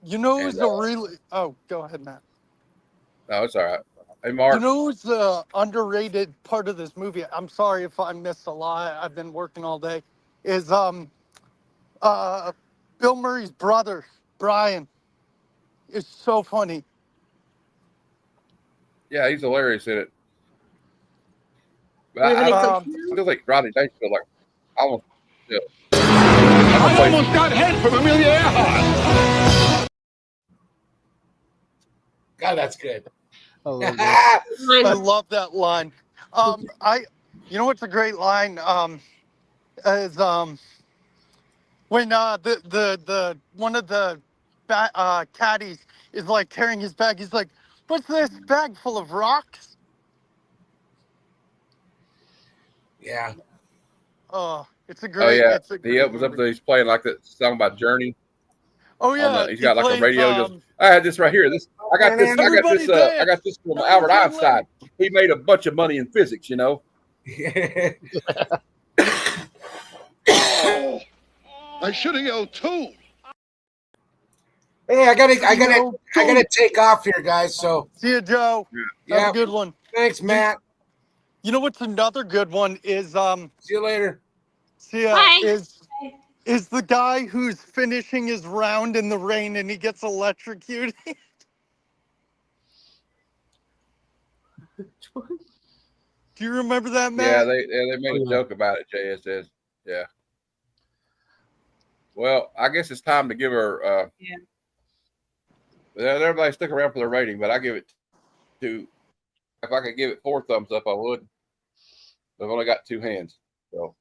You know who's the really? Oh, go ahead, Matt. No, it's all right. Hey, Mark. You know who's the underrated part of this movie? I'm sorry if I missed a lot. I've been working all day. Is Bill Murray's brother, Brian, is so funny. Yeah, he's hilarious in it. But I feel like Rodney Dangerfield, I almost got head from Amelia Earhart. God, that's good. I love that line. You know what's a great line? Is when the one of the caddies is like carrying his bag. He's like, "What's this bag full of rocks?" Yeah. Oh, it's a Oh great. yeah, It's a he great opens up movie. there. He's playing like that song about Journey. Oh On yeah, the, he's he got like a plays. radio. He goes, I had this right here. This I got this. I got this. Everybody I got dance. this from Not Albert until Einstein. He made a bunch of money in physics. You know. I should have yelled too. Hey, I gotta take off here, guys. So See you, Joe. Yeah. Have a good one. Thanks, Matt. You know what's another good one is See you later. See ya. Bye. Is the guy who's finishing his round in the rain and he gets electrocuted. Do you remember that, Yeah, Matt? they made a joke about it. JSS. Yeah. Well, I guess it's time to give her. Everybody stuck around for the rating, but I give it to. If I could give it 4 thumbs up, I would. I've only got 2 hands, so.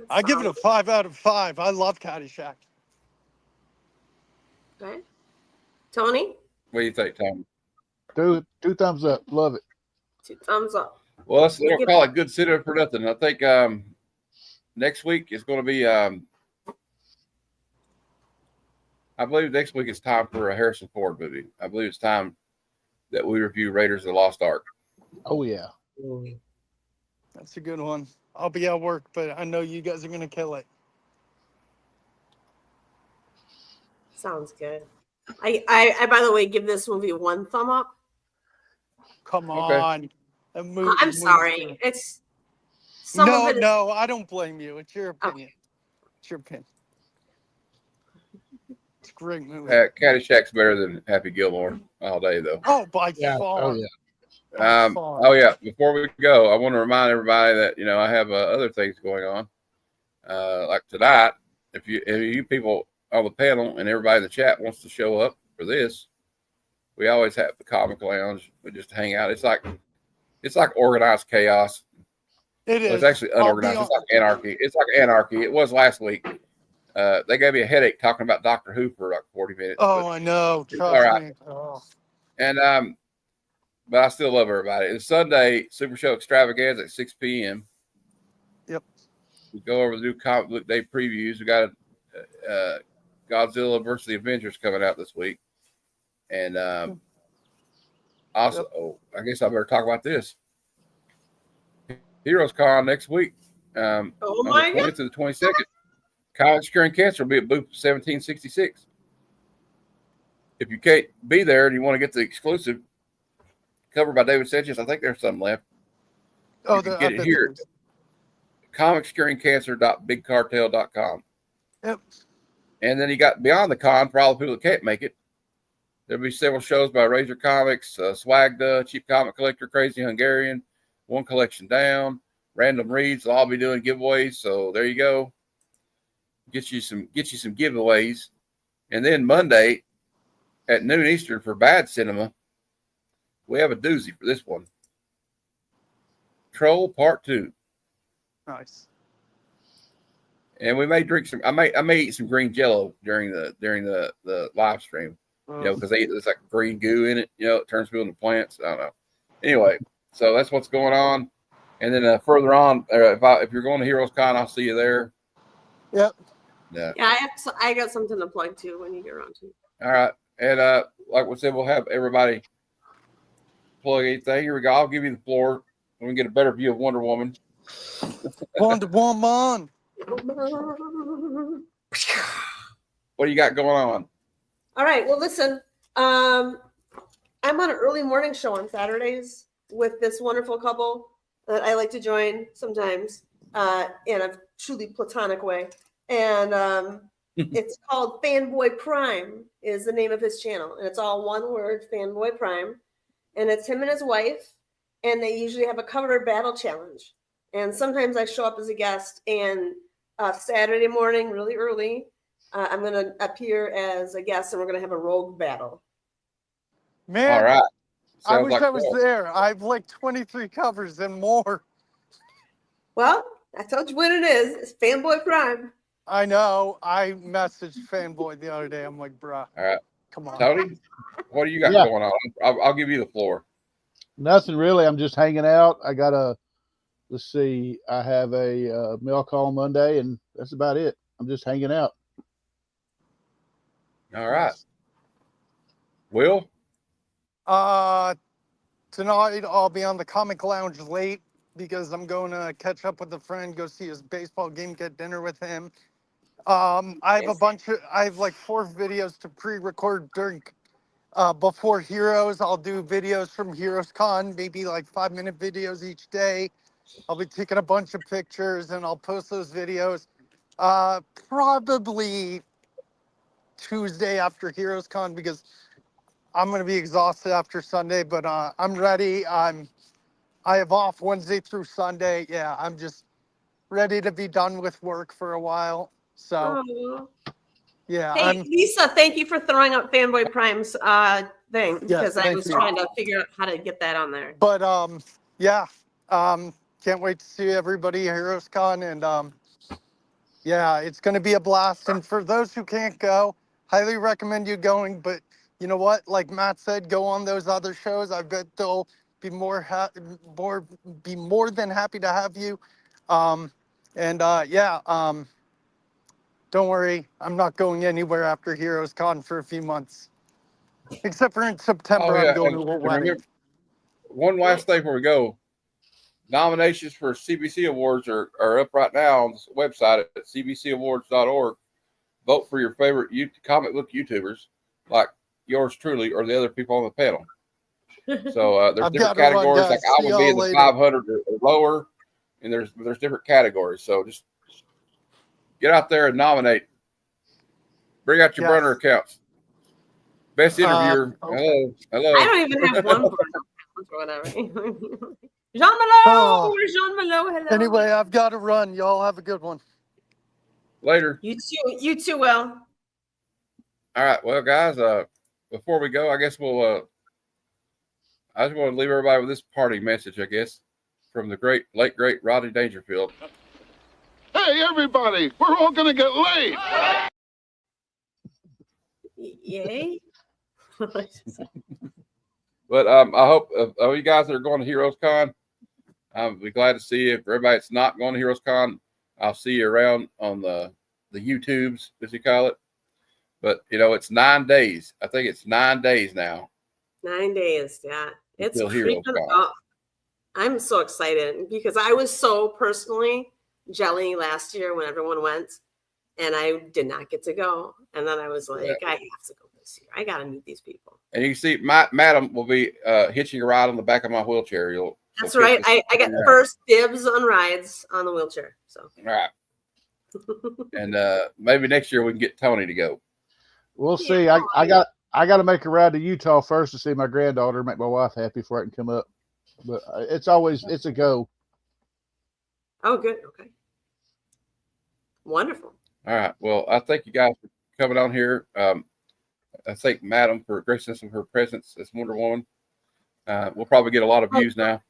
I give it a 5 out of 5. I love Caddyshack. Okay. Tony? What do you think, Tom? 2 thumbs up. Love it. 2 thumbs up. Well, they don't call it good cinema for nothing. I think next week is going to be. I believe next week is time for a Harrison Ford movie. I believe it's time that we review Raiders of the Lost Ark. Oh yeah. That's a good one. I'll be at work, but I know you guys are gonna kill it. Sounds good. I by the way give this movie 1 thumb up. Come on. That movie, I'm sorry. It's some of it is, no, I don't blame you. It's your opinion. It's your opinion. It's a great movie. Caddyshack's better than Happy Gilmore all day, though. Oh, by far. Oh yeah. Oh yeah. Before we go, I want to remind everybody that I have other things going on. Like tonight, if you people on the panel and everybody in the chat wants to show up for this, we always have the Comic Lounge. We just hang out. It's like organized chaos. It is. Well, it's actually unorganized. It's like anarchy. It's like anarchy. It was last week. They gave me a headache talking about Doctor Who for like 40 minutes. Oh, I know. Trust all right. me. Oh. And but I still love everybody. It's Sunday Super Show Extravaganza at 6 p.m. Yep. We go over the new comic book day previews. We got Godzilla versus the Avengers coming out this week, and also, I guess I better talk about this. Heroes Con next week. On the 20th to the 22nd. College Curing Cancer will be at booth 1766. If you can't be there and you want to get the exclusive cover by David Sanchez, I think there's some left. Oh, you can get it here. comicscuringcancer.bigcartel.com. Yep. And then you got Beyond the Con for all the people that can't make it. There'll be several shows by Razor Comics, Swagda, Cheap Comic Collector, Crazy Hungarian, One Collection Down, Random Reads. They'll all be doing giveaways. So there you go. Get you some giveaways. And then Monday at noon Eastern for Bad Cinema, we have a doozy for this one. Troll Part 2. Nice. And we may drink some. I may eat some green Jello during the live stream. Because it's like green goo in it. It turns people into plants. I don't know. Anyway, so that's what's going on. And then further on, if you're going to Heroes Con, I'll see you there. Yep. Yeah. Yeah, I got something to plug too when you get around to. All right. And like we said, we'll have everybody plug anything. Here we go. I'll give you the floor. We can get a better view of Wonder Woman. Wonder Woman. What do you got going on? All right. Well, listen. I'm on an early morning show on Saturdays with this wonderful couple that I like to join sometimes in a truly platonic way. And it's called Fanboy Prime is the name of his channel. And it's all one word, Fanboy Prime. And it's him and his wife. And they usually have a cover battle challenge. And sometimes I show up as a guest. And Saturday morning, really early, I'm going to appear as a guest. And we're going to have a rogue battle. Man, all right. I wish I was there. I have like 23 covers and more. Well, I told you what it is. It's Fanboy Prime. I know. I messaged Fanboy the other day. I'm like, bruh. All right. Come on. Tony, what do you got Yeah. going on? I'll give you the floor. Nothing really. I'm just hanging out. I got a, let's see, I have a mail call Monday, and that's about it. I'm just hanging out. All right. Will? Tonight I'll be on the Comic Lounge late because I'm going to catch up with a friend, go see his baseball game, get dinner with him. I have like 4 videos to pre-record during before Heroes. I'll do videos from Heroes Con, maybe like 5-minute videos each day. I'll be taking a bunch of pictures and I'll post those videos. Probably Tuesday after Heroes Con because I'm going to be exhausted after Sunday, but I'm ready. I have off Wednesday through Sunday. Yeah, I'm just ready to be done with work for a while. So, yeah. Hey, Lisa, thank you for throwing up Fanboy Prime's thing because I was trying to figure out how to get that on there. But yeah, can't wait to see everybody at Heroes Con, and yeah, it's going to be a blast. And for those who can't go, highly recommend you going. But you know what? Like Matt said, go on those other shows. I bet they'll be more than happy to have you. Don't worry, I'm not going anywhere after Heroes Con for a few months, except for in September. I'm going to a wedding. One last thing before we go. Nominations for CBC Awards are up right now on the website at cbcawards.org. Vote for your favorite comic book YouTubers, like yours truly, or the other people on the panel. So there's different categories, like I would be in the 500 or lower, and there's different categories. So just get out there and nominate. Bring out your burner accounts. Best interviewer. Hello. I don't even have one burner account or whatever. Jean Malo, Jean Malo, hello. Anyway, I've got to run. Y'all have a good one. Later. You too, Will. All right, well, guys, before we go, I guess I just want to leave everybody with this party message, I guess, from the late great Rodney Dangerfield. Hey, everybody, we're all going to get laid. Yay. But I hope you guys that are going to Heroes Con, I'll be glad to see you. For everybody that's not going to Heroes Con, I'll see you around on the YouTubes, as you call it. But, it's 9 days. I think it's 9 days now. 9 days, yeah. It's creeping up. I'm so excited because I was so personally jelly last year when everyone went, and I did not get to go. And then I was like, I have to go this year. I got to meet these people. And you can see Madam will be hitching a ride on the back of my wheelchair. That's right. I got first dibs on rides on the wheelchair. So all right. And maybe next year we can get Tony to go. We'll see. I got to make a ride to Utah first to see my granddaughter, make my wife happy before I can come up. But it's a go. Oh, good. Okay. Wonderful. All right. Well, I thank you guys for coming on here. I thank Madam for gracing us with her presence as Wonder Woman. We'll probably get a lot of views now.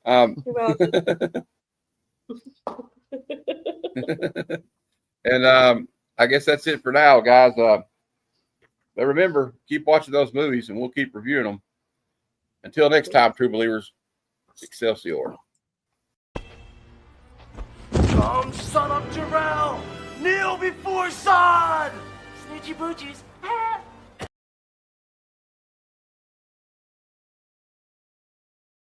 You're welcome. And I guess that's it for now, guys. But remember, keep watching those movies, and we'll keep reviewing them. Until next time, true believers, Excelsior. Come, son of Jarrell! Kneel before Zod! Snitchy boochies.